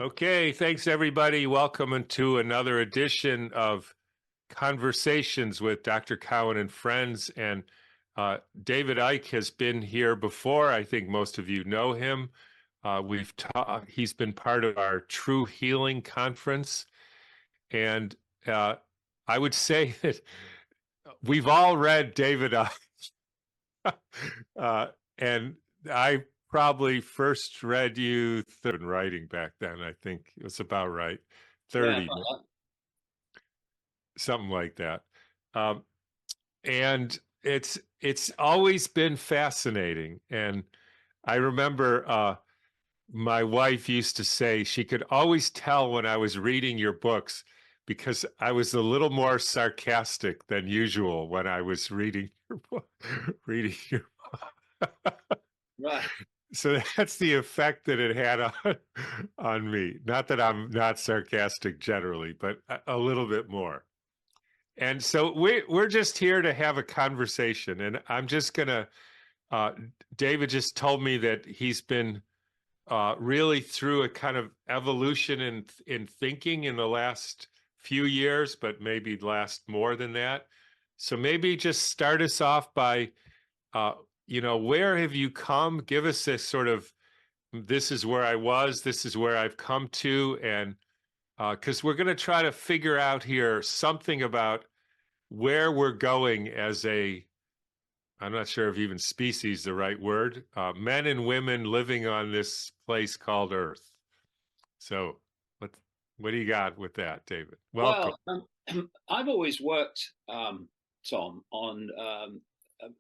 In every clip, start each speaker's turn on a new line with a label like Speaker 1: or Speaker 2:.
Speaker 1: Okay, thanks everybody. Welcome to another edition of Conversations with Dr. Cowan and Friends. And David Icke has been here before. I think most of you know him. We've talked. He's been part of our True Healing Conference, and I would say that we've all read David Icke, uh, and I probably first read you third in writing back then. I think it was about right.
Speaker 2: Yeah,
Speaker 1: 30, something like that. Um, and it's always been fascinating. And I remember my wife used to say she could always tell when I was reading your books because I was a little more sarcastic than usual when I was reading your book, reading your
Speaker 2: right.
Speaker 1: so that's the effect that it had on me. Not that I'm not sarcastic generally, but a little bit more. And so we're just here to have a conversation, and I'm just gonna. Uh, David just told me that he's been really through a kind of evolution in thinking in the last few years, but maybe last more than that. So maybe just start us off by, uh, where have you come? Give us a sort of this is where I was, this is where I've come to, and because we're going to try to figure out here something about where we're going as a, I'm not sure if even species is the right word, men and women living on this place called Earth. So what what do you got with that, David? Welcome.
Speaker 2: Well, I've always worked, Tom, on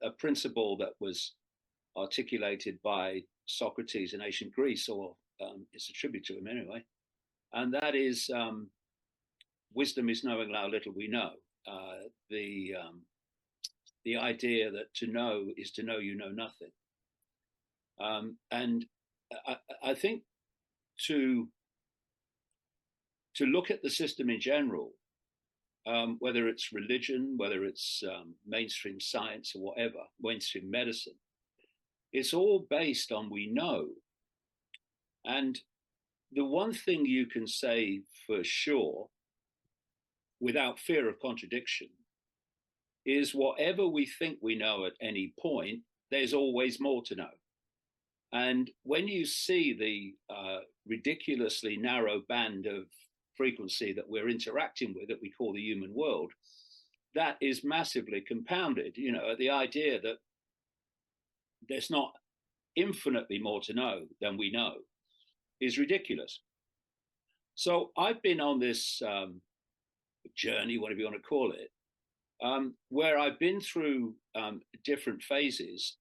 Speaker 2: a principle that was articulated by Socrates in ancient Greece, or it's a tribute to him anyway, and that is wisdom is knowing how little we know. Uh, the the idea that to know is to know you know nothing, and I think to to look at the system in general, whether it's religion, whether it's mainstream science or whatever, mainstream medicine, it's all based on we know. And the one thing you can say for sure, without fear of contradiction, is whatever we think we know at any point, there's always more to know. And when you see the ridiculously narrow band of frequency that we're interacting with, that we call the human world, that is massively compounded. The idea that there's not infinitely more to know than we know is ridiculous. So I've been on this journey, whatever you want to call it, where I've been through different phases,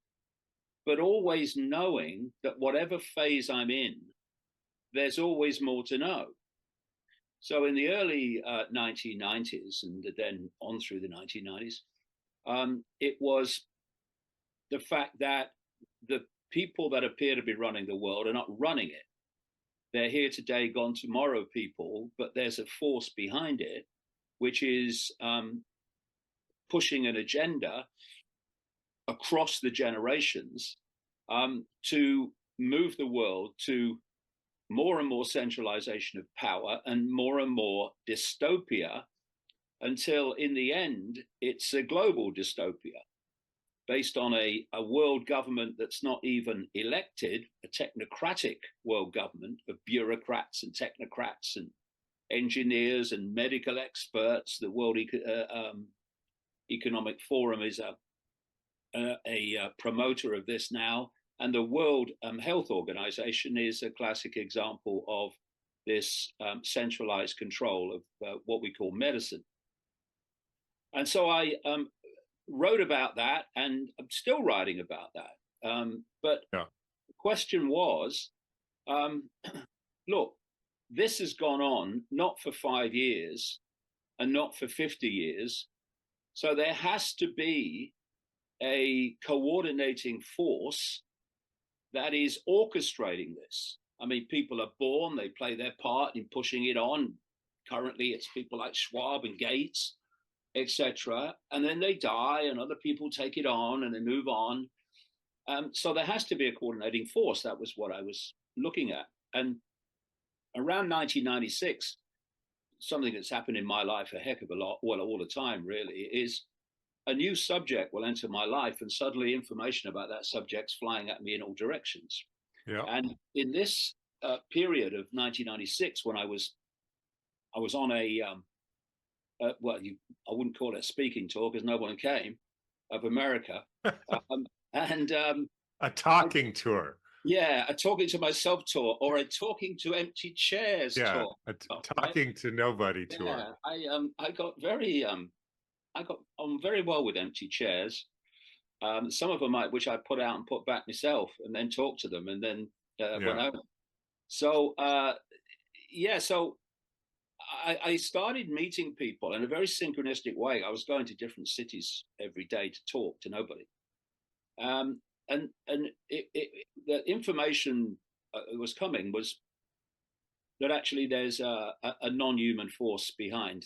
Speaker 2: but always knowing that whatever phase I'm in, there's always more to know. So in the early 1990s and then on through the 1990s, it was the fact that the people that appear to be running the world are not running it. They're here today, gone tomorrow people, but there's a force behind it, which is pushing an agenda across the generations to move the world to more and more centralization of power and more dystopia, until in the end, it's a global dystopia based on a world government that's not even elected, a technocratic world government of bureaucrats and technocrats and engineers and medical experts. The World Economic Forum is a promoter of this now, and the World Health Organization is a classic example of this centralized control of what we call medicine. And so I wrote about that, and I'm still writing about that. But
Speaker 1: Yeah.
Speaker 2: the question was, look, this has gone on not for 5 years and not for 50 years. So there has to be a coordinating force that is orchestrating this. I mean, people are born, they play their part in pushing it on. Currently, it's people like Schwab and Gates, etc. And then they die, and other people take it on, and they move on. So there has to be a coordinating force. That was what I was looking at. And around 1996, something that's happened in my life a heck of a lot, well, all the time really, is a new subject will enter my life, and suddenly information about that subject's flying at me in all directions.
Speaker 1: Yeah.
Speaker 2: And in this period of 1996, when I was on a well, I wouldn't call it a speaking tour because no one came, of America, and
Speaker 1: A talking tour.
Speaker 2: yeah, a talking to myself tour, or a talking to empty chairs
Speaker 1: Yeah,
Speaker 2: tour.
Speaker 1: a
Speaker 2: Right?
Speaker 1: talking to nobody tour.
Speaker 2: Yeah, I got very I got on very well with empty chairs. Some of them which I put out and put back myself, and then talked to them, and then went
Speaker 1: Yeah.
Speaker 2: home. So yeah, so I started meeting people in a very synchronistic way. I was going to different cities every day to talk to nobody, and the information that was coming was that actually there's a non-human force behind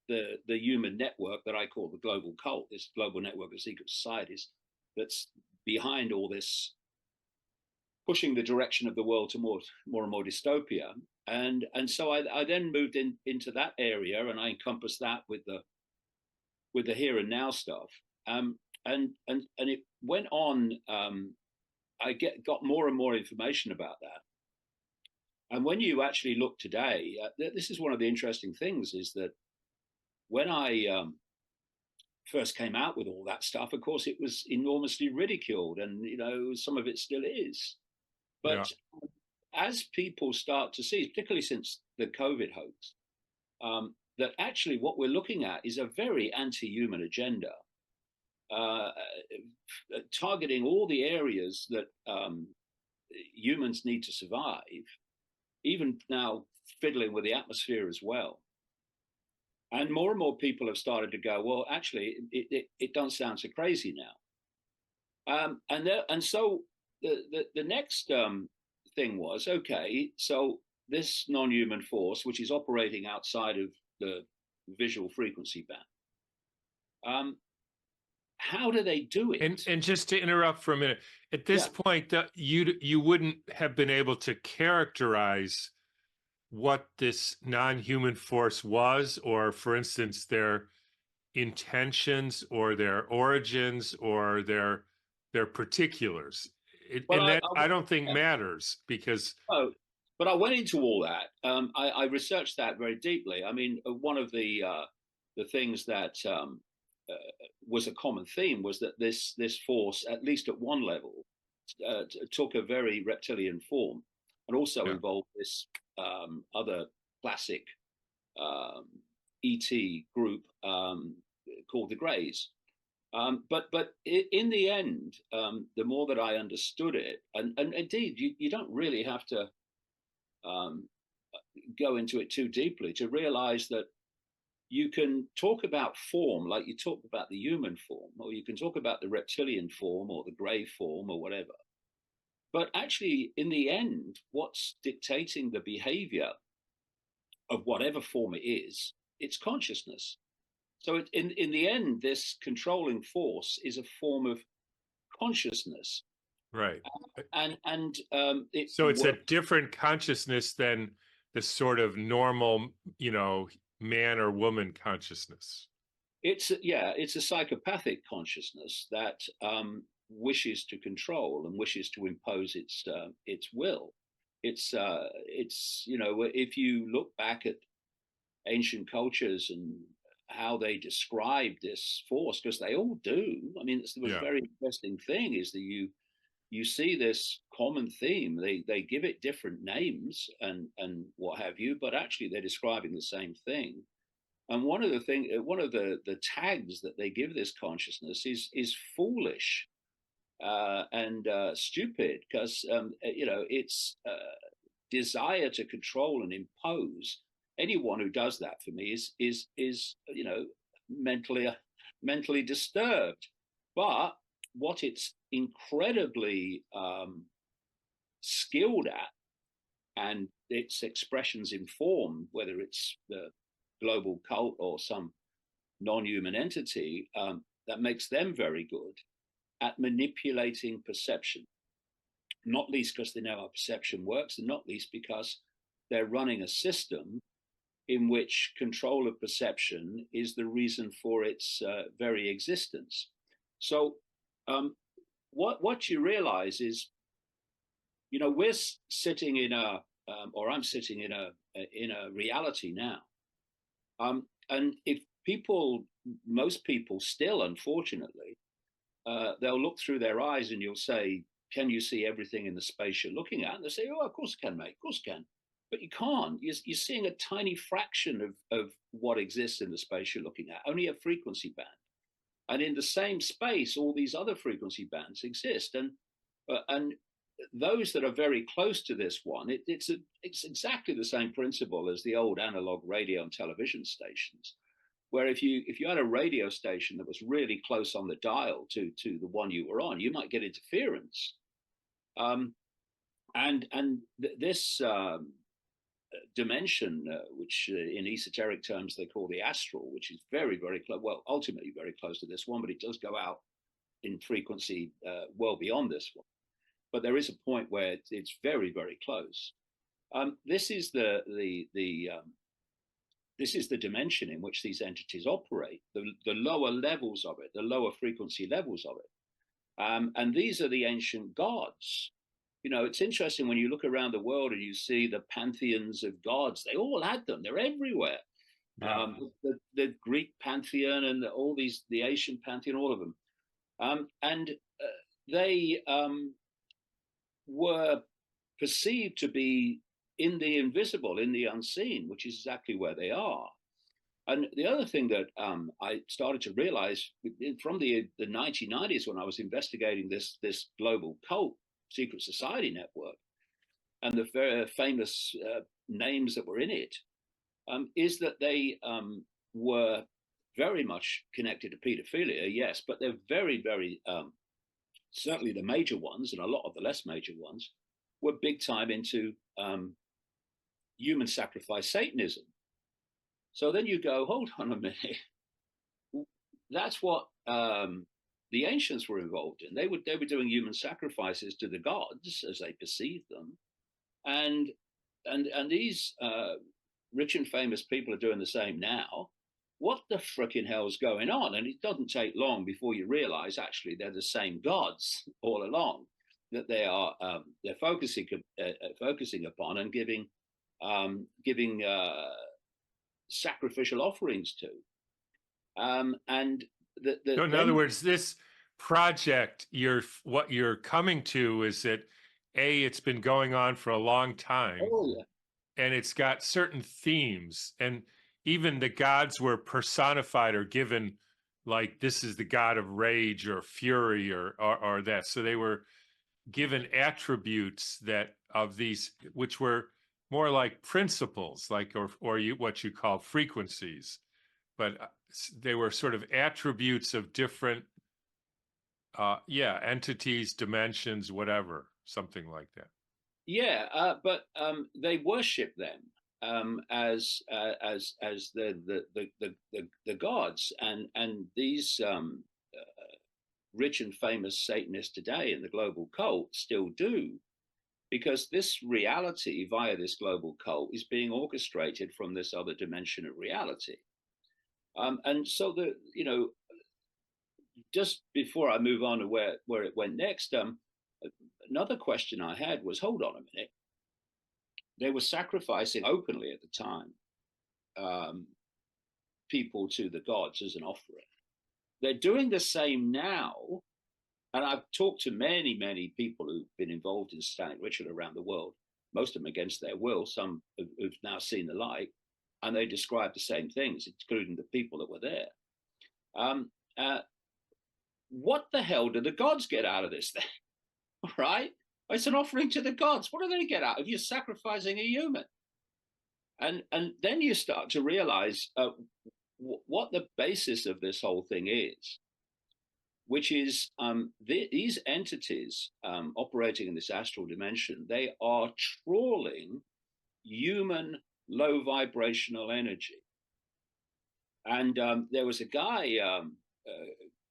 Speaker 2: the human network that I call the global cult, this global network of secret societies, that's behind all this, pushing the direction of the world to more and more dystopia. And so I then moved into that area, and I encompassed that with the here and now stuff. And it went on. I got more and more information about that. And when you actually look today, this is one of the interesting things, is that when I first came out with all that stuff, of course, it was enormously ridiculed, and some of it still is. But as people start to see, particularly since the COVID hoax, that actually what we're looking at is a very anti-human agenda, targeting all the areas that humans need to survive, even now fiddling with the atmosphere as well. And more people have started to go, well, actually, it doesn't sound so crazy now. And so the next thing was, okay, so this non-human force, which is operating outside of the visual frequency band, how do they do it?
Speaker 1: And just to interrupt for a minute, at this point, that you wouldn't have been able to characterize what this non-human force was, or for instance, their intentions or their origins or their particulars.
Speaker 2: Well,
Speaker 1: And that I don't think matters, because
Speaker 2: oh, but I went into all that. I researched that very deeply. I mean, one of the things that was a common theme was that this force, at least at one level, took a very reptilian form, and also involved this other classic ET group called the Greys. But in the end, the more that I understood it, and indeed, you don't really have to go into it too deeply to realize that you can talk about form like you talk about the human form, or you can talk about the reptilian form or the grey form or whatever. But actually, in the end, what's dictating the behavior of whatever form it is, it's consciousness. So in the end, this controlling force is a form of consciousness.
Speaker 1: right.
Speaker 2: So
Speaker 1: it's a different consciousness than the sort of normal, man or woman consciousness.
Speaker 2: It's a psychopathic consciousness that wishes to control and wishes to impose its will. It's if you look back at ancient cultures and how they describe this force, because they all do. I mean, it's the very interesting thing is that you see this common theme. They give it different names and what have you, but actually they're describing the same thing. And one of the tags that they give this consciousness is foolish and stupid, because it's desire to control and impose. Anyone who does that for me is mentally disturbed. But what it's incredibly skilled at, and its expressions in form, whether it's the global cult or some non-human entity, that makes them very good at manipulating perception. not least because they know how perception works, and not least because they're running a system in which control of perception is the reason for its very existence. So what you realize is, we're sitting in or I'm sitting in a reality now, and if most people still, unfortunately, they'll look through their eyes and you'll say, "Can you see everything in the space you're looking at?" And they'll say, "Oh, of course I can, mate. Of course I can." But you can't. You're seeing a tiny fraction of what exists in the space you're looking at, only a frequency band. And in the same space, all these other frequency bands exist. And those that are very close to this one, it's exactly the same principle as the old analog radio and television stations, where if you had a radio station that was really close on the dial to the one you were on, you might get interference. This dimension, which in esoteric terms they call the astral, which is very, very close, well, ultimately very close to this one, but it does go out in frequency well beyond this one. But there is a point where it's very, very close. This is the dimension in which these entities operate, the lower levels of it, the lower frequency levels of it. And these are the ancient gods. It's interesting when you look around the world and you see the pantheons of gods. They all had them. They're everywhere. Yeah. The Greek pantheon and all these, the Asian pantheon, all of them. And they were perceived to be in the invisible, in the unseen, which is exactly where they are. And the other thing that I started to realize from the 1990s, when I was investigating this global cult secret society network and the very famous names that were in it, is that they were very much connected to pedophilia, yes, but they're very, very, certainly the major ones and a lot of the less major ones were big time into human sacrifice Satanism. So then you go, hold on a minute, that's what the ancients were involved in. They were doing human sacrifices to the gods as they perceived them, and these rich and famous people are doing the same now. What the frickin' hell's going on? And it doesn't take long before you realize actually they're the same gods all along, that they are they're focusing upon and giving sacrificial offerings to, and
Speaker 1: so in other words, this project, what you're coming to is that it's been going on for a long time.
Speaker 2: Oh, yeah.
Speaker 1: And it's got certain themes, and even the gods were personified or given, like, this is the god of rage or fury or that. So they were given attributes that of these, which were more like principles, like or what you call frequencies, but they were sort of attributes of different entities, dimensions, whatever, something like that.
Speaker 2: Yeah, but they worship them as the gods, and these rich and famous Satanists today in the global cult still do, because this reality via this global cult is being orchestrated from this other dimension of reality. And so just before I move on to where it went next, another question I had was, hold on a minute. They were sacrificing openly at the time people to the gods as an offering. They're doing the same now. And I've talked to many, many people who've been involved in satanic ritual around the world, most of them against their will, some who've now seen the light, and they describe the same things, including the people that were there. What the hell do the gods get out of this thing? Right? It's an offering to the gods. What are they to get out of you sacrificing a human? And then you start to realize what the basis of this whole thing is, which is these entities operating in this astral dimension, they are trawling human low vibrational energy. And there was a guy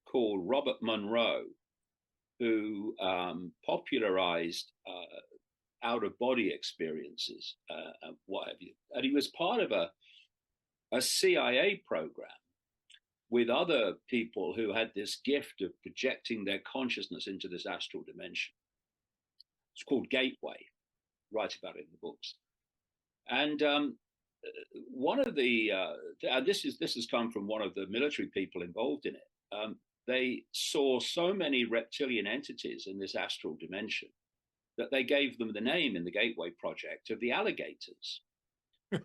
Speaker 2: called Robert Monroe, who popularized out of body experiences, and what have you. And he was part of a CIA program with other people who had this gift of projecting their consciousness into this astral dimension. It's called Gateway. Write about it in the books. And one of the this has come from one of the military people involved in it. They saw so many reptilian entities in this astral dimension that they gave them the name in the Gateway Project of the alligators.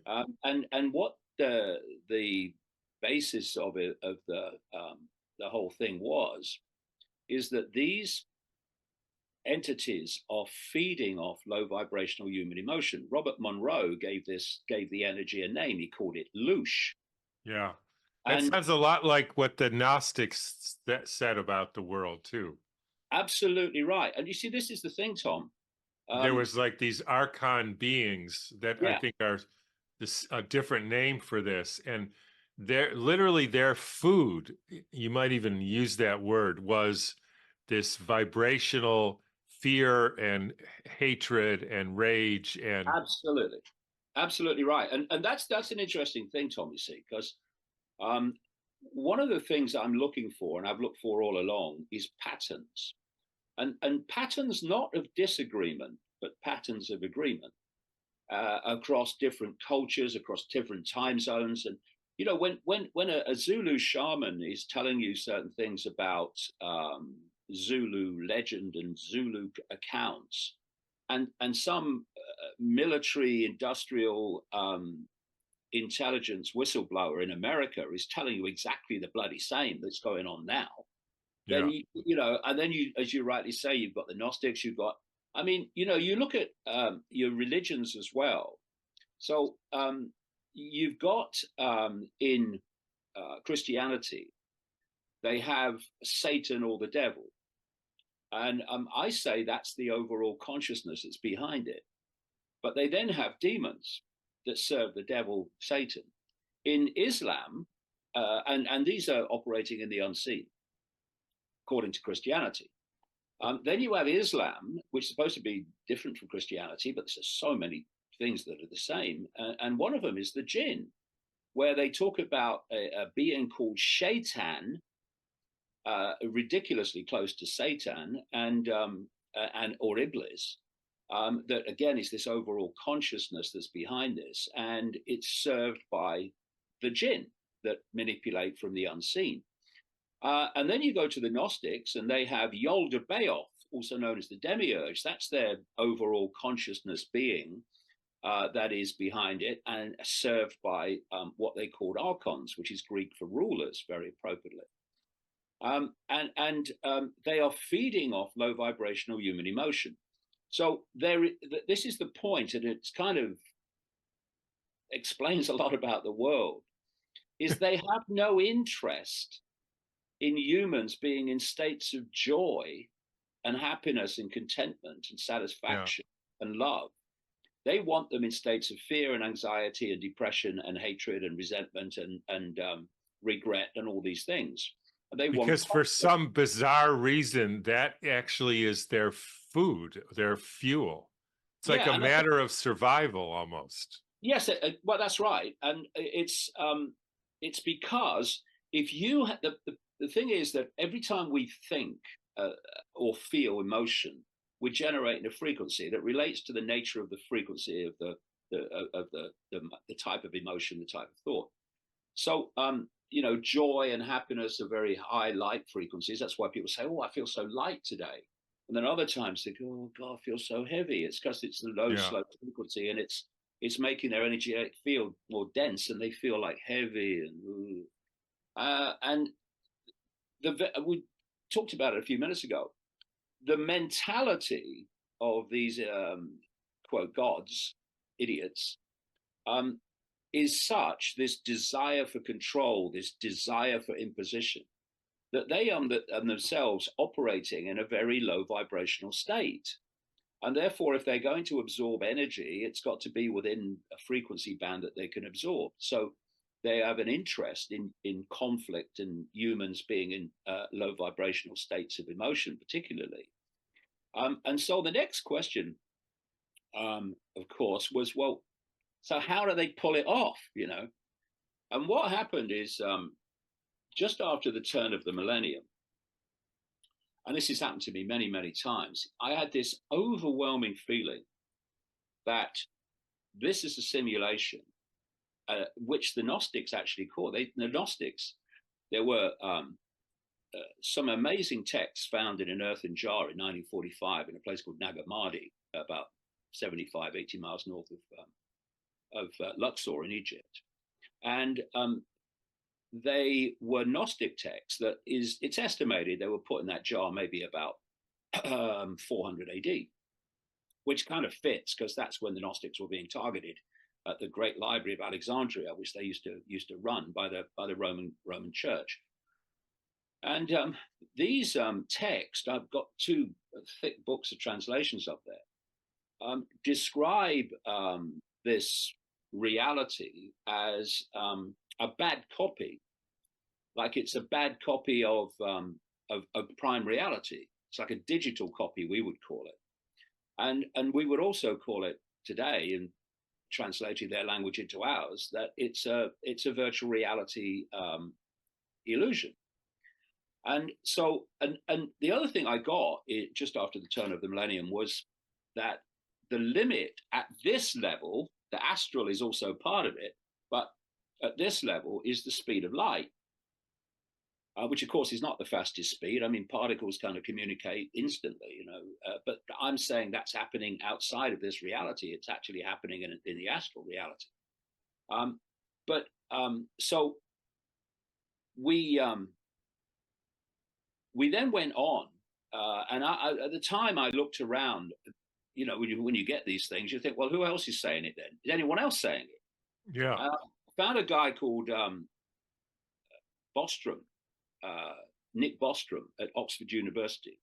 Speaker 2: And what the basis of it, of the whole thing is that these entities are feeding off low vibrational human emotion. Robert Monroe gave the energy a name. He called it loosh.
Speaker 1: Yeah. That
Speaker 2: And
Speaker 1: sounds a lot like what the Gnostics said about the world too.
Speaker 2: absolutely right. And you see, this is the thing, Tom.
Speaker 1: There was like these archon beings that I
Speaker 2: Yeah,
Speaker 1: think are this a different name for this, and they're literally their food. You might even use that word, was this vibrational fear and hatred and rage and
Speaker 2: absolutely, absolutely right. And that's an interesting thing, Tom. You see, because one of the things I'm looking for, and I've looked for all along, is patterns, and patterns not of disagreement, but patterns of agreement across different cultures, across different time zones. And you know, when a Zulu shaman is telling you certain things about Zulu legend and Zulu accounts, and some military industrial intelligence whistleblower in America is telling you exactly the bloody same that's going on now, then
Speaker 1: yeah,
Speaker 2: you know, and then you, as you rightly say, you've got the Gnostics, you've got, I mean, you know, you look at your religions as well. So you've got in Christianity, they have Satan or the devil, and I say that's the overall consciousness that's behind it. But they then have demons that serve the devil, Satan. In Islam, and these are operating in the unseen, according to Christianity. Then you have Islam, which is supposed to be different from Christianity, but there's so many things that are the same. And one of them is the jinn, where they talk about a being called Shaitan, ridiculously close to Satan, and or Iblis. That again is this overall consciousness that's behind this, and it's served by the jinn that manipulate from the unseen. And then you go to the Gnostics, and they have Yaldabaoth, also known as the demiurge. That's their overall consciousness being that is behind it, and served by what they called archons, which is Greek for rulers, very appropriately. And they are feeding off low vibrational human emotion. So this is the point, and it's kind of explains a lot about the world, is they have no interest in humans being in states of joy and happiness and contentment and satisfaction and love. They want them in states of fear and anxiety and depression and hatred and resentment and regret and all these things. And they
Speaker 1: because
Speaker 2: want
Speaker 1: for some bizarre reason, that actually is their food, their fuel. It's like
Speaker 2: yeah,
Speaker 1: a matter of survival almost.
Speaker 2: yes, well, that's right, and it's because if you the thing is that every time we think or feel emotion, we're generating a frequency that relates to the nature of the frequency of the type of emotion, the type of thought. So you know, joy and happiness are very high light frequencies. That's why people say, "Oh, I feel so light today," and then other times they go, "Oh God, I feel so heavy." It's because it's the low, slow frequency, and it's making their energetic field more dense, and they feel like heavy and we talked about it a few minutes ago. The mentality of these quote gods, idiots, is such, this desire for control, this desire for imposition, that they are themselves operating in a very low vibrational state. And therefore, if they're going to absorb energy, it's got to be within a frequency band that they can absorb. So they have an interest in conflict and humans being in low vibrational states of emotion, particularly. And so the next question, of course, was, well, so how do they pull it off? And what happened is, just after the turn of the millennium, and this has happened to me many, many times, I had this overwhelming feeling that this is a simulation, which the Gnostics actually call. The Gnostics, there were some amazing texts found in an earthen jar in 1945 in a place called Nagamadi, about 75, 80 miles north of Luxor in Egypt. And they were Gnostic texts that it's estimated they were put in that jar maybe about 400 AD, which kind of fits because that's when the Gnostics were being targeted at the great library of Alexandria, which they used to run by the Roman Church. And these texts, I've got two thick books of translations up there, describe this reality as a bad copy, like it's a bad copy of prime reality. It's like a digital copy, we would call it, and we would also call it today, in translating their language into ours, that it's a virtual reality illusion. And so, and the other thing I got just after the turn of the millennium was that the limit at this level, the astral is also part of it, but at this level is the speed of light, which of course is not the fastest speed. I mean, particles kind of communicate instantly, but I'm saying that's happening outside of this reality. It's actually happening in the astral reality. So we then went on, and at the time I looked around. When you get these things, you think, well, who else is saying it then? Is anyone else saying it?
Speaker 1: Yeah.
Speaker 2: Found a guy called Bostrom, Nick Bostrom at Oxford University.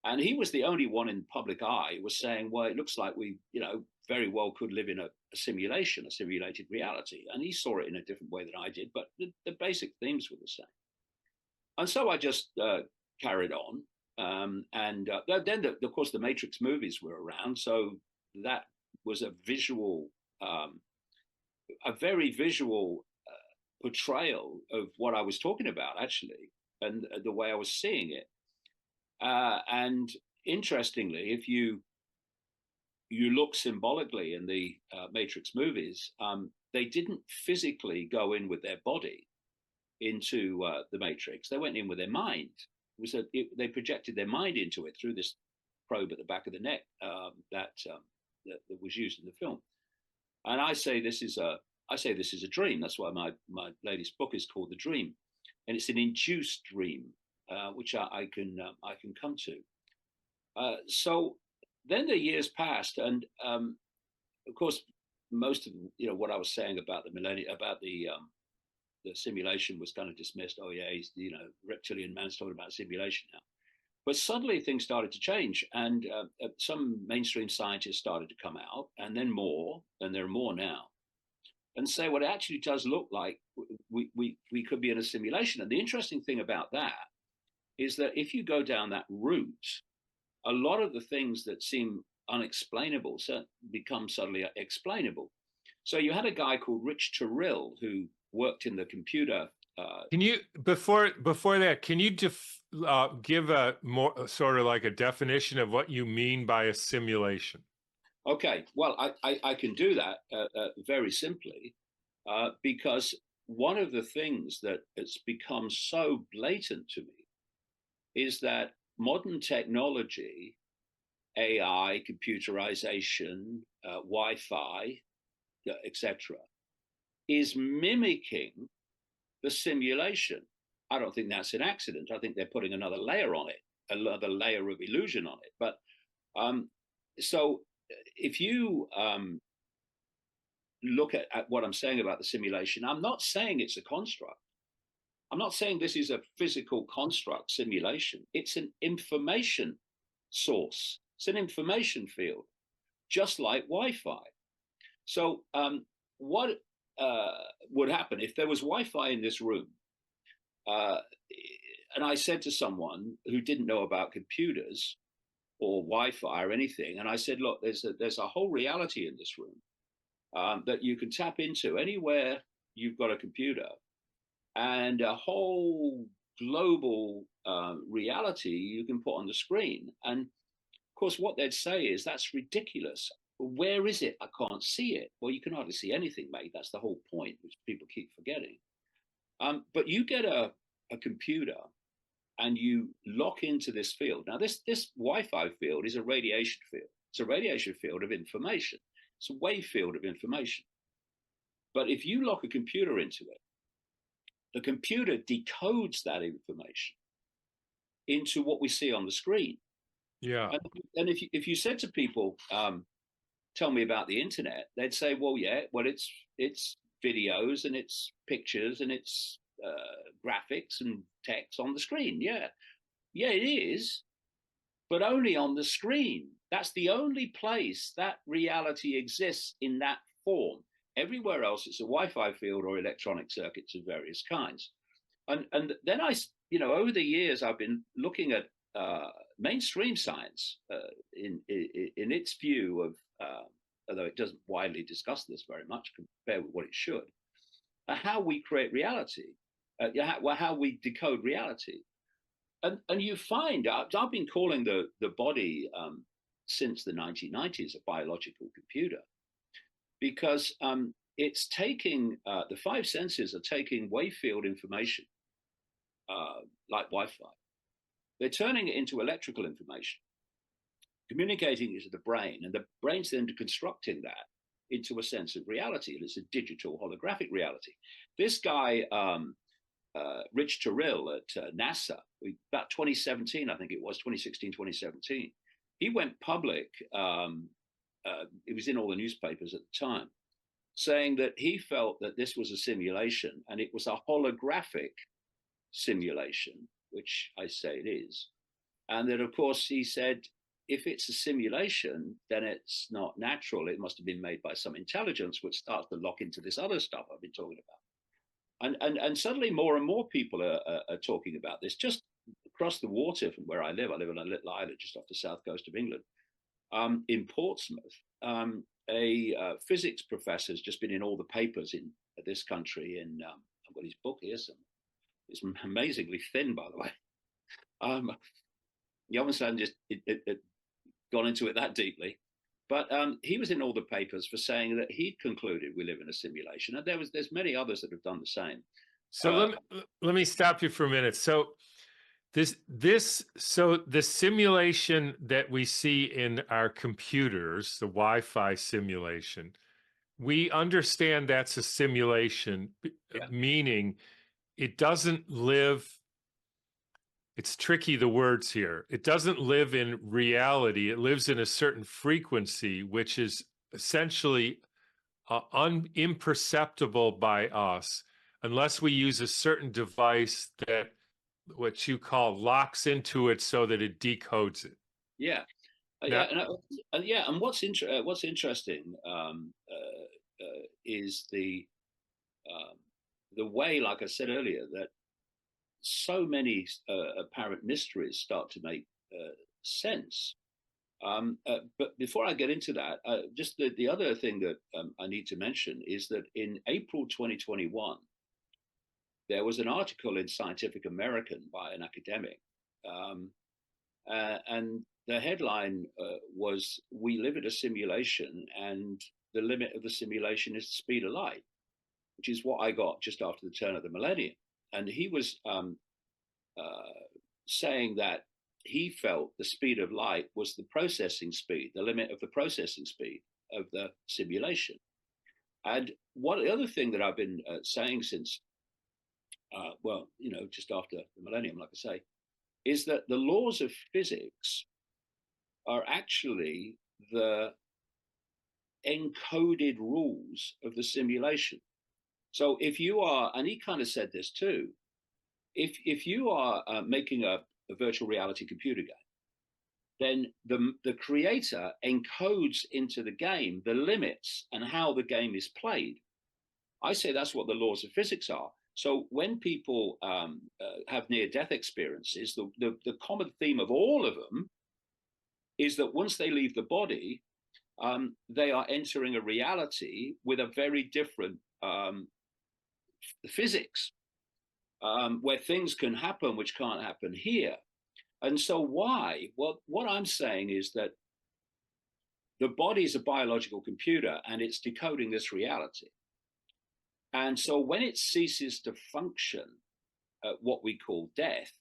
Speaker 2: And he was the only one in the public eye who was saying, well, it looks like we, very well could live in a simulation, a simulated reality. And he saw it in a different way than I did, but the basic themes were the same. And so I just carried on. Then, of course, the Matrix movies were around. So that was a very visual portrayal of what I was talking about, actually, and the way I was seeing it. And interestingly, if you look symbolically in the Matrix movies, they didn't physically go in with their body into the Matrix. They went in with their mind. They projected their mind into it through this probe at the back of the neck that was used in the film. And I say this is a dream. That's why my latest book is called The Dream, and it's an induced dream, which I can come to. So then the years passed, and of course, most of what I was saying about the millennium, about the simulation was kind of dismissed. Oh yeah, he's reptilian man's talking about simulation now. But suddenly things started to change, and some mainstream scientists started to come out, and then more, and there are more now, and say, well, it actually does look like we could be in a simulation. And the interesting thing about that is that if you go down that route, a lot of the things that seem unexplainable become suddenly explainable. So you had a guy called Rich Terrell who worked in the computer.
Speaker 1: Can you, before that, can you give a more sort of like a definition of what you mean by a simulation?
Speaker 2: Okay, well, I can do that very simply because one of the things that has become so blatant to me is that modern technology, AI, computerization, Wi-Fi, etc., is mimicking the simulation. I don't think that's an accident. I think they're putting another layer on it, another layer of illusion on it. But so if you look at what I'm saying about the simulation, I'm not saying it's a construct. I'm not saying this is a physical construct simulation. It's an information source. It's an information field, just like Wi-Fi. So what would happen if there was Wi-Fi in this room. Uh, and I said to someone who didn't know about computers or Wi-Fi or anything, and I said, look, there's a whole reality in this room that you can tap into anywhere you've got a computer, and a whole global reality you can put on the screen. And of course, what they'd say is, that's ridiculous. Where is it? I can't see it. Well, you can hardly see anything, mate. That's the whole point, which people keep forgetting. But you get a computer and you lock into this field. Now, this Wi-Fi field is a radiation field. It's a radiation field of information. It's a wave field of information. But if you lock a computer into it, the computer decodes that information into what we see on the screen.
Speaker 1: Yeah.
Speaker 2: And if you said to people, tell me about the internet, they'd say, well, yeah, well, it's videos and it's pictures and it's graphics and text on the screen. Yeah, it is, but only on the screen. That's the only place that reality exists in that form. Everywhere else, it's a Wi-Fi field or electronic circuits of various kinds. And then over the years, I've been looking at mainstream science in its view of, although it doesn't widely discuss this very much compared with what it should, how we create reality, how we decode reality. And you find, I've been calling the body since the 1990s a biological computer, because it's taking, the five senses are taking wave field information, like Wi-Fi. They're turning it into electrical information, communicating it to the brain, and the brain's then constructing that into a sense of reality, and it's a digital holographic reality. This guy, Rich Terrell at NASA, about 2017, I think it was, 2016, 2017, he went public, it was in all the newspapers at the time, saying that he felt that this was a simulation, and it was a holographic simulation, which I say it is. And that, of course, he said, if it's a simulation, then it's not natural. It must have been made by some intelligence, which starts to lock into this other stuff I've been talking about. And suddenly more and more people are talking about this. Just across the water from where I live on a little island just off the south coast of England, in Portsmouth, a physics professor has just been in all the papers in this country. I've got his book here. It's amazingly thin, by the way. You haven't just gone into it that deeply, but he was in all the papers for saying that he'd concluded we live in a simulation, and there's many others that have done the same.
Speaker 1: So let me stop you for a minute. So the simulation that we see in our computers, the Wi-Fi simulation, we understand that's a simulation, meaning it doesn't live. It's tricky, the words here. It doesn't live in reality. It lives in a certain frequency, which is essentially imperceptible by us unless we use a certain device that what you call locks into it so that it decodes it.
Speaker 2: Yeah.
Speaker 1: Now,
Speaker 2: And what's interesting is the way, like I said earlier, that so many apparent mysteries start to make sense. But before I get into that, just the other thing that I need to mention is that in April 2021, there was an article in Scientific American by an academic, and the headline was, "We live in a simulation, and the limit of the simulation is the speed of light," which is what I got just after the turn of the millennium. And he was saying that he felt the speed of light was the processing speed, the limit of the processing speed of the simulation. And the other thing that I've been saying since, just after the millennium, like I say, is that the laws of physics are actually the encoded rules of the simulation. So if you are, and he kind of said this too, if you are making a virtual reality computer game, then the creator encodes into the game the limits and how the game is played. I say that's what the laws of physics are. So when people have near-death experiences, the common theme of all of them is that once they leave the body, they are entering a reality with a very different physics, where things can happen which can't happen here. And so why? Well, what I'm saying is that the body is a biological computer and it's decoding this reality. And so when it ceases to function at what we call death,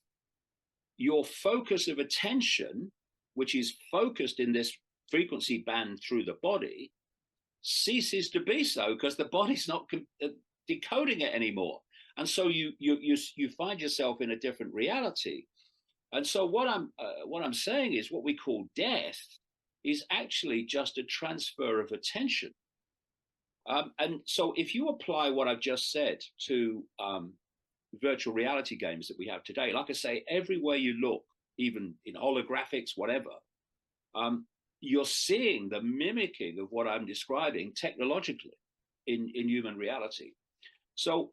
Speaker 2: your focus of attention, which is focused in this frequency band through the body, ceases to be so because the body's not decoding it anymore. And so you find yourself in a different reality. And so what I'm saying is what we call death is actually just a transfer of attention. And so if you apply what I've just said to virtual reality games that we have today, like I say, everywhere you look, even in holographics, whatever, you're seeing the mimicking of what I'm describing technologically in human reality. So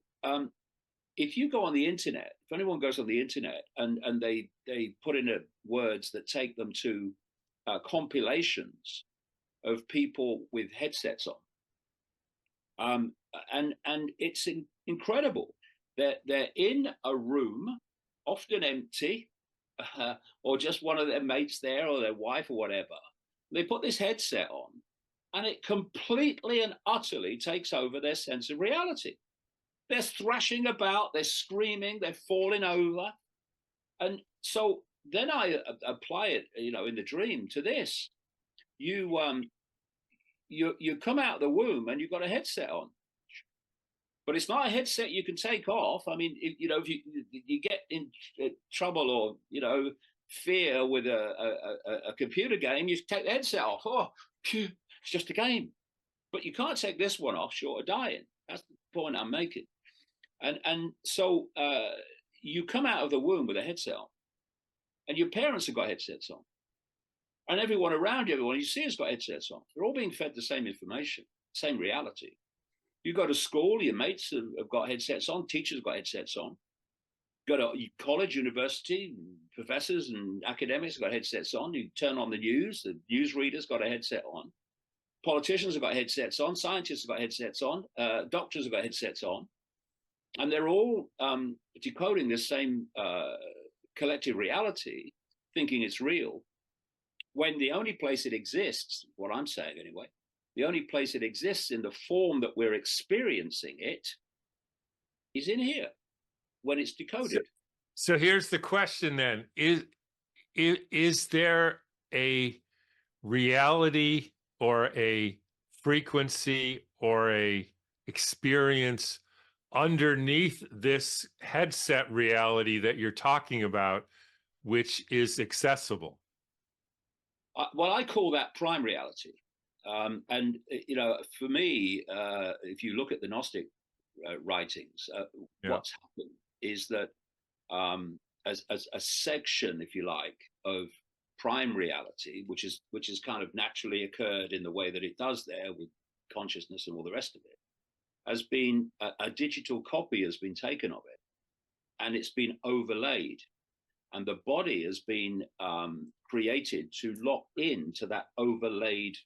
Speaker 2: if you go on the internet, if anyone goes on the internet and they put in words that take them to compilations of people with headsets on, and it's incredible. They're in a room, often empty, or just one of their mates there, or their wife, or whatever. They put this headset on, and it completely and utterly takes over their sense of reality. They're thrashing about, they're screaming, they're falling over, and so then I apply it, in the dream to this. You come out of the womb and you've got a headset on, but it's not a headset you can take off. I mean, if you get in trouble or fear with a computer game, you take the headset off. Oh, phew, it's just a game, but you can't take this one off short of dying. That's the point I'm making. And so you come out of the womb with a headset on, and your parents have got headsets on, and everyone around you, everyone you see has got headsets on. They're all being fed the same information, same reality. You go to school, your mates have got headsets on, teachers have got headsets on. Go to college, university, professors and academics have got headsets on. You turn on the newsreaders got a headset on. Politicians have got headsets on, scientists have got headsets on, doctors have got headsets on. And they're all decoding this same collective reality, thinking it's real, when the only place it exists, what I'm saying anyway, the only place it exists in the form that we're experiencing it is in here when it's decoded.
Speaker 1: So here's the question then. Is there a reality or a frequency or a experience underneath this headset reality that you're talking about, which is accessible?
Speaker 2: Well, I call that prime reality. And, for me, if you look at the Gnostic writings, what's happened is that as a section, if you like, of prime reality, which is kind of naturally occurred in the way that it does there with consciousness and all the rest of it, has been a digital copy has been taken of it, and it's been overlaid, and the body has been created to lock into that overlaid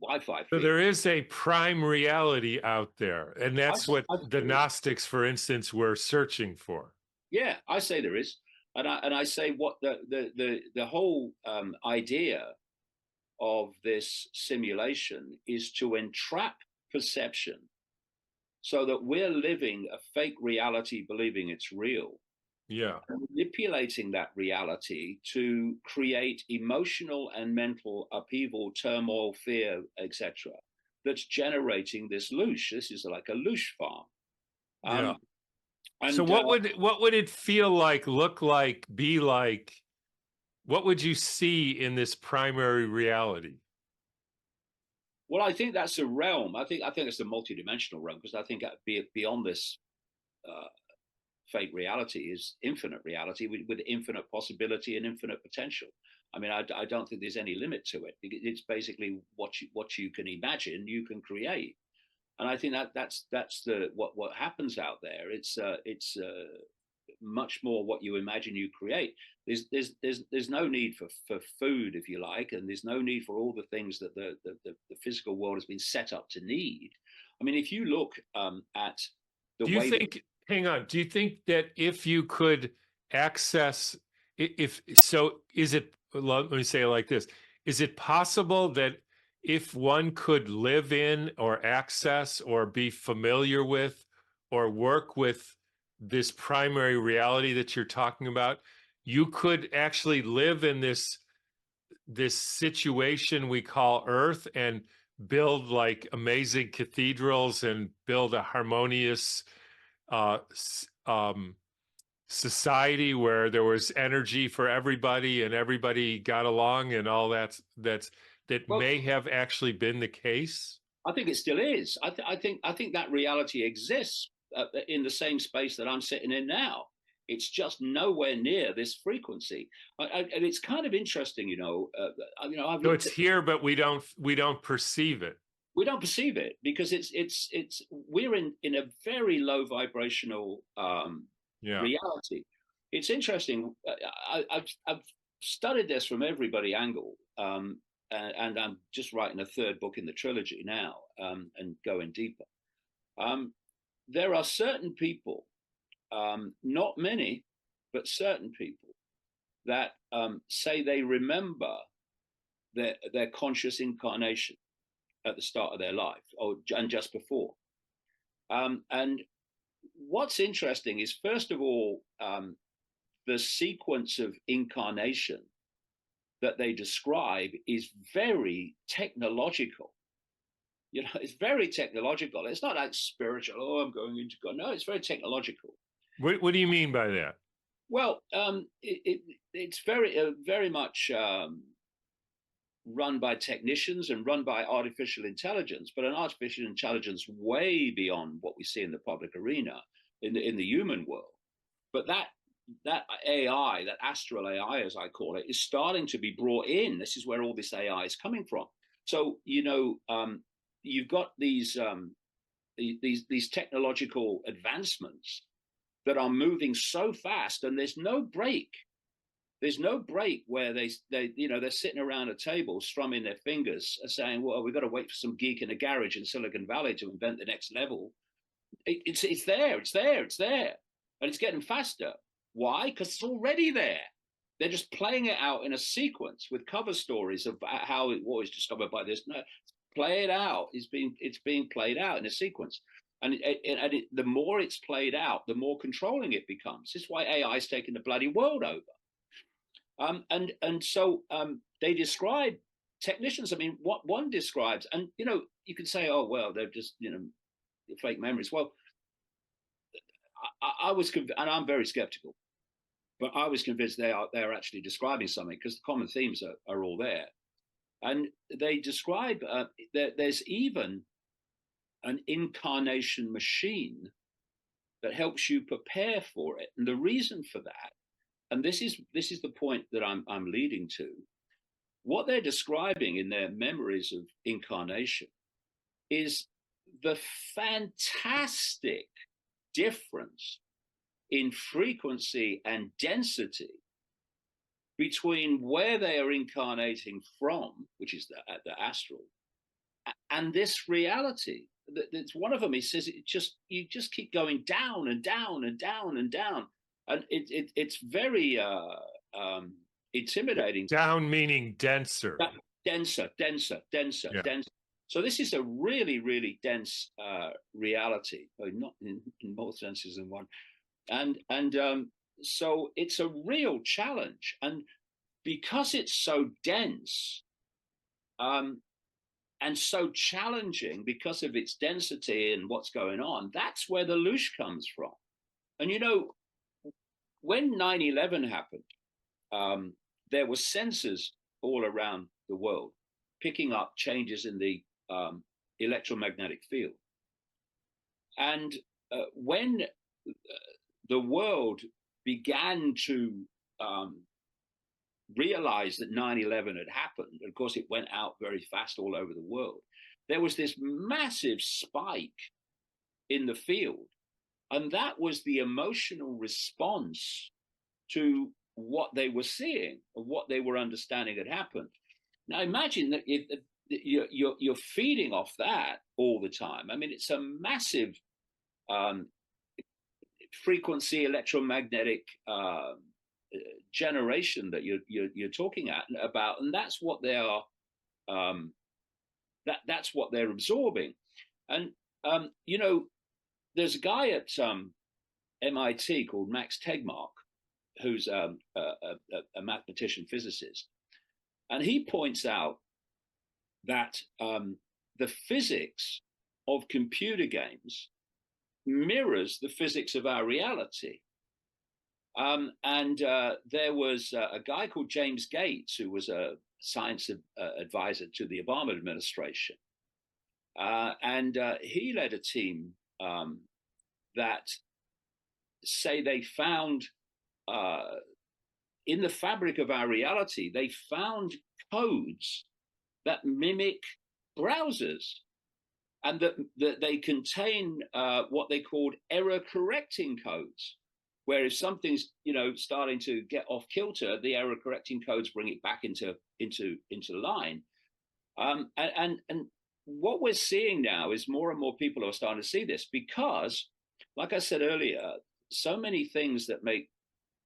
Speaker 2: Wi-Fi feed.
Speaker 1: So there is a prime reality out there, and that's what the Gnostics, for instance, were searching for.
Speaker 2: Yeah, I say there is, and I say what the whole idea of this simulation is to entrap perception, so that we're living a fake reality, believing it's real.
Speaker 1: Yeah.
Speaker 2: Manipulating that reality to create emotional and mental upheaval, turmoil, fear, etc. That's generating this loosh. This is like a loosh farm.
Speaker 1: Yeah. And so what would it feel like, look like, be like? What would you see in this primary reality?
Speaker 2: Well, I think that's a realm. I think it's a multidimensional realm, because I think beyond this fake reality is infinite reality with infinite possibility and infinite potential. I mean, I don't think there's any limit to it. It's basically what you can imagine, you can create. And I think that's the what happens out there. It's much more what you imagine you create. There's no need for food, if you like, and there's no need for all the things that the physical world has been set up to need. I mean, if you look at the
Speaker 1: Do you
Speaker 2: way that
Speaker 1: think, hang on, do you think that if you could access, if so, is it, let me say it like this, is it possible that if one could live in or access or be familiar with or work with this primary reality that you're talking about, you could actually live in this situation we call Earth and build like amazing cathedrals and build a harmonious uh, society where there was energy for everybody and everybody got along and all that
Speaker 2: well,
Speaker 1: may have actually been the case?
Speaker 2: I think it still is. I think that reality exists in the same space that I'm sitting in now. It's just nowhere near this frequency, and it's kind of interesting, I've
Speaker 1: So
Speaker 2: looked
Speaker 1: it's
Speaker 2: at.
Speaker 1: here, but we don't perceive it.
Speaker 2: We don't perceive it because it's we're in a very low vibrational
Speaker 1: Yeah.
Speaker 2: reality. It's interesting. I've studied this from everybody angle, and I'm just writing a third book in the trilogy now, and going deeper. There are certain people, not many, but certain people that say they remember their conscious incarnation at the start of their life, and just before. And what's interesting is, first of all, the sequence of incarnation that they describe is very technological. It's very technological. It's not like spiritual. Oh, I'm going into God. No, it's very technological.
Speaker 1: What do you mean by that?
Speaker 2: Well, it's very much run by technicians and run by artificial intelligence, but an artificial intelligence way beyond what we see in the public arena, in the human world. But that AI, that astral AI, as I call it, is starting to be brought in. This is where all this AI is coming from. So you've got these technological advancements that are moving so fast, and there's no break. There's no break where they're sitting around a table strumming their fingers, saying, "Well, we've got to wait for some geek in a garage in Silicon Valley to invent the next level." It's there, and it's getting faster. Why? Because it's already there. They're just playing it out in a sequence with cover stories of how it was discovered by this. No, play it out. It's being played out in a sequence. And the more it's played out, the more controlling it becomes. This is why AI is taking the bloody world over. So they describe technicians. I mean, what one describes, and you can say, oh well, they're just fake memories. Well, I was, and I'm very skeptical, but I was convinced they're actually describing something, because the common themes are all there, and they describe there's even an incarnation machine that helps you prepare for it. And the reason for that, and this is the point that I'm leading to, what they're describing in their memories of incarnation is the fantastic difference in frequency and density between where they are incarnating from, which is the astral, and this reality. That's one of them. He says you just keep going down and down and down and down, and it's very intimidating.
Speaker 1: Down meaning denser.
Speaker 2: Denser.
Speaker 1: Yeah.
Speaker 2: So this is a really, really dense reality, not in more senses than one, and so it's a real challenge, and because it's so dense, and so challenging because of its density and what's going on, that's where the loosh comes from. And when 9/11 happened, there were sensors all around the world picking up changes in the electromagnetic field. And when the world began to realize that 9/11 had happened, of course, it went out very fast all over the world. there was this massive spike in the field. And that was the emotional response to what they were seeing, or what they were understanding had happened. Now imagine that if you're feeding off that all the time. I mean, it's a massive frequency electromagnetic generation that you're talking about, and that's what they are. That's what they're absorbing. And there's a guy at MIT called Max Tegmark, who's a mathematician physicist, and he points out that the physics of computer games mirrors the physics of our reality. There was a guy called James Gates, who was a science advisor to the Obama administration. He led a team that say they found in the fabric of our reality, they found codes that mimic browsers, and that they contain what they called error correcting codes, where if something's starting to get off kilter, the error correcting codes bring it back into line. And what we're seeing now is more and more people are starting to see this, because, like I said earlier, so many things that make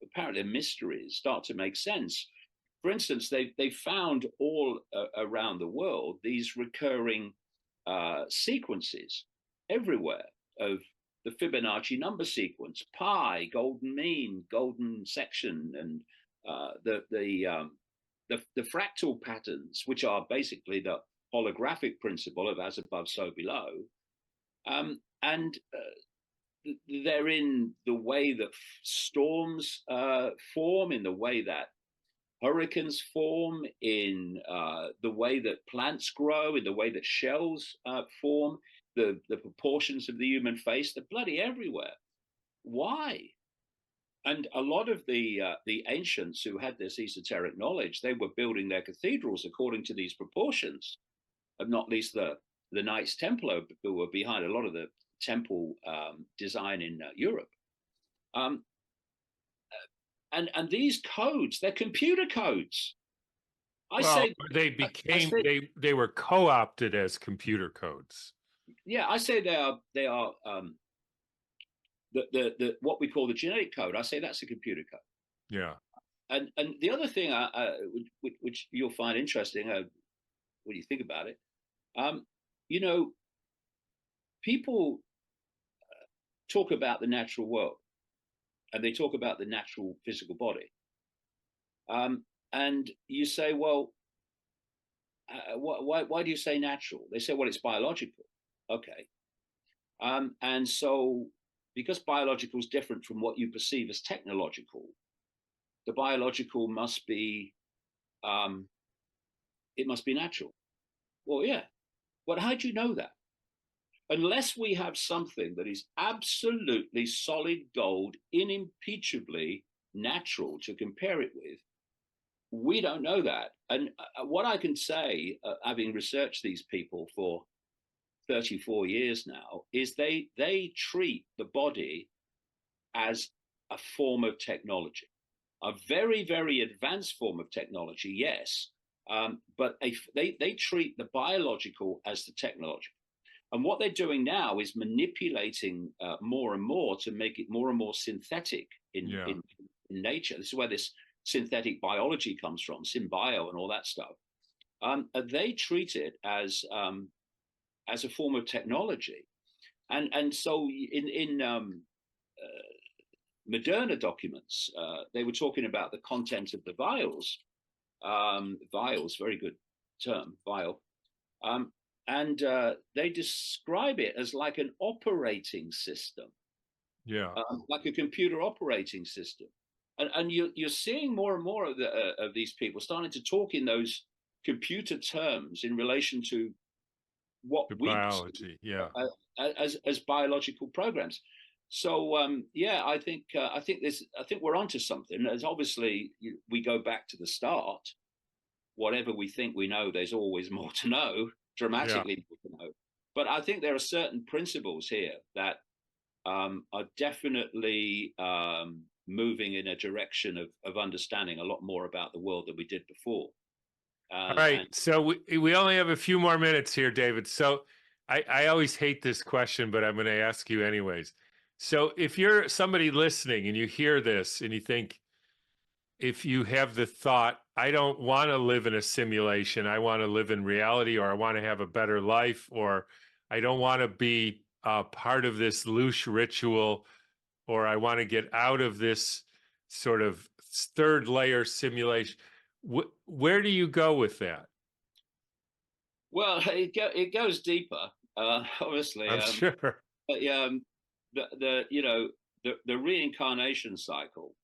Speaker 2: apparently mysteries start to make sense. For instance, they found all around the world these recurring sequences everywhere of the Fibonacci number sequence, pi, golden mean, golden section, and the fractal patterns, which are basically the holographic principle of as above, so below. They're in the way that storms form, in the way that hurricanes form, in the way that plants grow, in the way that shells form, the proportions of the human face. They're bloody everywhere. Why? And a lot of the ancients who had this esoteric knowledge, they were building their cathedrals according to these proportions, and not least the Knights Templar, who were behind a lot of the temple design in Europe. And these codes, they're computer codes.
Speaker 1: They were co-opted as computer codes.
Speaker 2: Yeah, I say they are the what we call the genetic code. I say that's a computer code.
Speaker 1: Yeah.
Speaker 2: And the other thing which you'll find interesting when you think about it, people talk about the natural world, and they talk about the natural physical body. And you say, well, why do you say natural? They say, well, it's biological. Okay. And so because biological is different from what you perceive as technological, the biological must be, it must be natural. Well, yeah. But how do you know that? Unless we have something that is absolutely solid gold, unimpeachably natural to compare it with, we don't know that. And what I can say, having researched these people for 34 years now, is they treat the body as a form of technology, a very, very advanced form of technology, yes, but they treat the biological as the technological. And what they're doing now is manipulating more and more to make it more and more synthetic in nature. This is where this synthetic biology comes from, symbio and all that stuff. They treat it as a form of technology. And so in Moderna documents, they were talking about the content of the vials. Vials, very good term, vial. And they describe it as like an operating system.
Speaker 1: Yeah.
Speaker 2: Like a computer operating system. And you're seeing more and more of these people starting to talk in those computer terms in relation to what we
Speaker 1: biology,
Speaker 2: as biological programs. So I think we're onto something. As obviously we go back to the start. Whatever we think we know, there's always more to know.
Speaker 1: Yeah.
Speaker 2: dramatically, but I think there are certain principles here that are definitely moving in a direction of understanding a lot more about the world than we did before.
Speaker 1: All
Speaker 2: And
Speaker 1: right. So we only have a few more minutes here, David. So I always hate this question, but I'm going to ask you anyways. So if you're somebody listening and you hear this and you think, if you have the thought, I don't want to live in a simulation, I want to live in reality, or I want to have a better life, or I don't want to be part of this loose ritual, or I want to get out of this sort of third layer simulation. Where do you go with that?
Speaker 2: well, it goes deeper, obviously.
Speaker 1: I'm sure.
Speaker 2: But, the the reincarnation cycle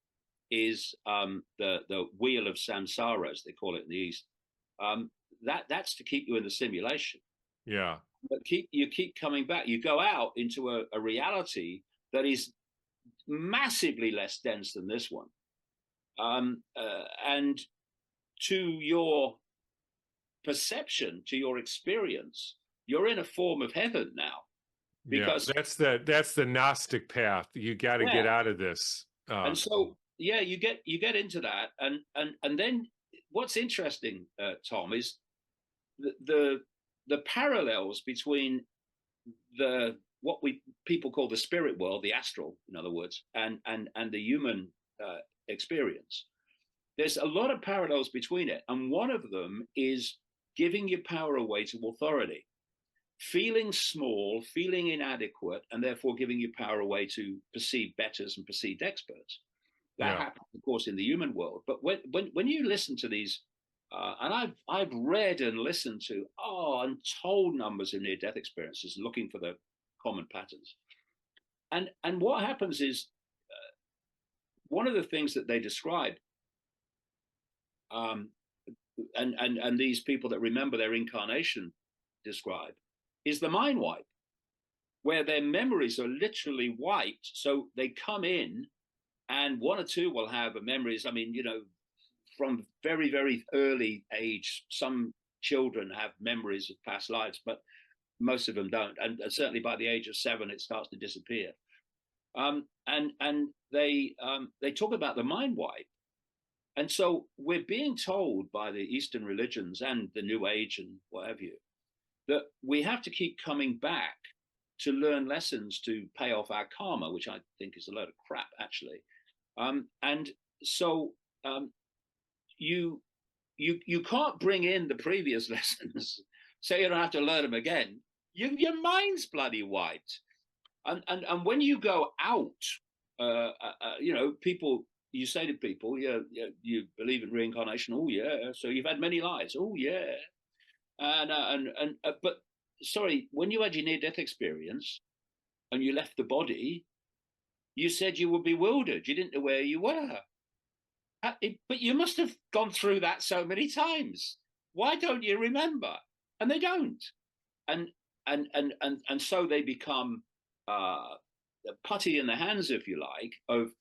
Speaker 2: is the wheel of samsara, as they call it in the East. That's to keep you in the simulation,
Speaker 1: Yeah.
Speaker 2: but you keep coming back. You go out into a reality that is massively less dense than this one, and to your perception, to your experience, you're in a form of heaven now.
Speaker 1: Yeah.
Speaker 2: Because
Speaker 1: That's the Gnostic path. You got to get
Speaker 2: yeah,
Speaker 1: out of this.
Speaker 2: and so yeah, you get into that, and then what's interesting, Tom, is the the parallels between the what we people call the spirit world, the astral, in other words, and the human experience. There's a lot of parallels between it, and one of them is giving your power away to authority, feeling small, feeling inadequate, and therefore giving your power away to perceived betters and perceived experts. That
Speaker 1: Yeah.
Speaker 2: happens, of course, in the human world. But when you listen to these, and I've read and listened to untold numbers of near death experiences, looking for the common patterns. And what happens is one of the things that they describe, um, and these people that remember their incarnation describe, is the mind wipe, where their memories are literally wiped. So they come in, and one or two will have memories. I mean, from very, very early age, some children have memories of past lives, but most of them don't. And certainly by the age of 7, it starts to disappear. And they talk about the mind wipe. And so we're being told by the Eastern religions and the New Age and what have you, that we have to keep coming back to learn lessons to pay off our karma, which I think is a load of crap, actually. And so you can't bring in the previous lessons, so you don't have to learn them again. Your mind's bloody wiped, and when you go out, people. You say to people, yeah, you believe in reincarnation. Oh yeah, so you've had many lives. Oh yeah, but sorry, when you had your near-death experience and you left the body, you said you were bewildered. You didn't know where you were. But you must have gone through that so many times. Why don't you remember? And they don't. And so they become putty in the hands, if you like, of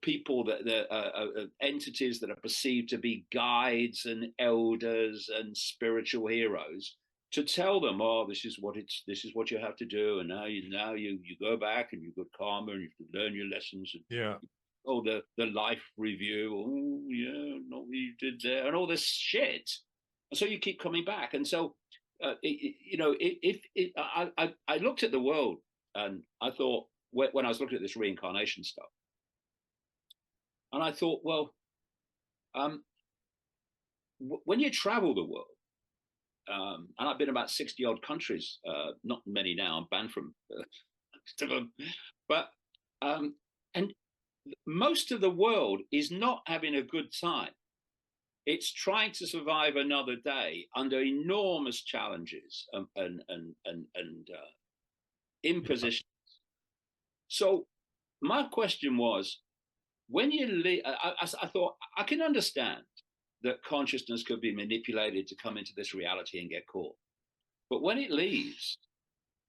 Speaker 2: people of entities that are perceived to be guides and elders and spiritual heroes, to tell them, this is what you have to do, and now you go back and you've got karma and you have to learn your lessons. And,
Speaker 1: Yeah.
Speaker 2: the life review. Oh yeah, not what you did there, and all this shit. And so you keep coming back, and so I looked at the world, and I thought, when I was looking at this reincarnation stuff, and I thought, well, when you travel the world, and I've been about 60 odd countries, not many now, I'm banned from most of them, but and most of the world is not having a good time. It's trying to survive another day under enormous challenges and impositions. So my question was, when you leave, I thought I can understand that consciousness could be manipulated to come into this reality and get caught. But when it leaves,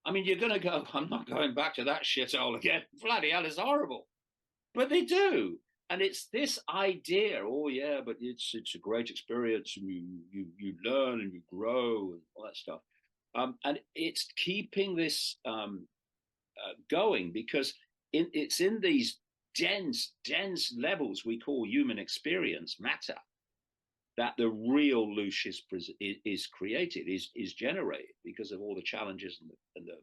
Speaker 2: I mean, you're going to go, I'm not going back to that shithole again. Bloody hell, it's horrible. But they do. And it's this idea, oh yeah, but it's a great experience, and you learn and you grow and all that stuff. And it's keeping this going because it's in these dense levels we call human experience matter that the real loosh is created, is generated because of all the challenges and the